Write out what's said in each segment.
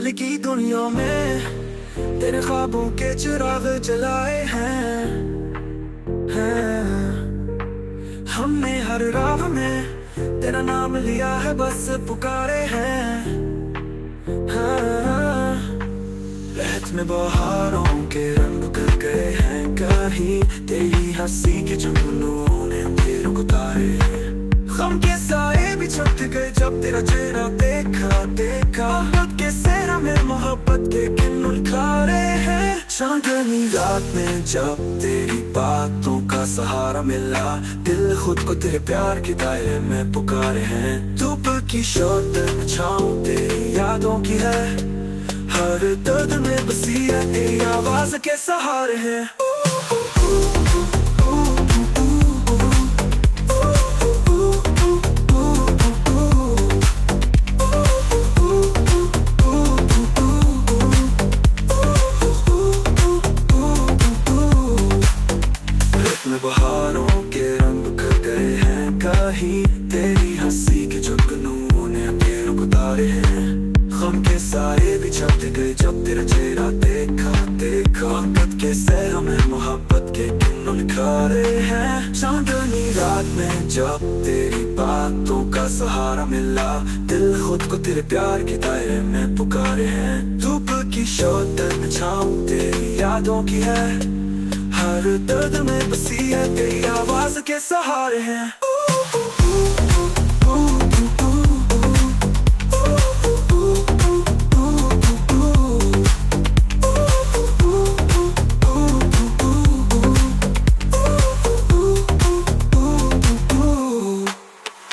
दिल की दुनिया में तेरे ख्वाबों के चिराग जलाए हैं। हमने हर राह में तेरा नाम लिया है, बस पुकारे हैं। रहत में बहारों के रंग कर गए हैं, कहीं तेरी हंसी के जुगनू ने अंधेरों को तारे। गम के साए भी छुट गए जब तेरा चेहरा देखा। मोहब्बत के सेहरा में मोहब्बत के किरण उलझारे हैं। चांदनी रात में जब तेरी बातों का सहारा मिला, दिल खुद को तेरे प्यार के दायरे में पुकारे हैं। धूप की शोध छाँव तेरी यादों की है, हर दर्द में बसी है तेरी आवाज के सहारे हैं। बहारों के रंग कर गए हैं, कहीं तेरी हंसी के जुगनू ने अंधेरों को तारे हैं। गम के साए भी छट गए जब तेरा चेहरा देखा। मोहब्बत के सहरा में मोहब्बत के किरण उलझारे हैं। चांदनी रात में जब तेरी बातों का सहारा मिला, दिल खुद को तेरे प्यार के दायरे में पुकारे हैं। धूप की शोध छाँव तेरी यादों की है, हर दर्द में बसी है तेरी आवाज के सहारे हैं।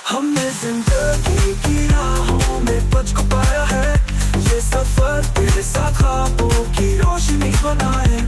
हमने जिंदगी की राहों में तुझको पाया है, ये सफर तेरे साथ ख्वाबों की रोशनी बना है।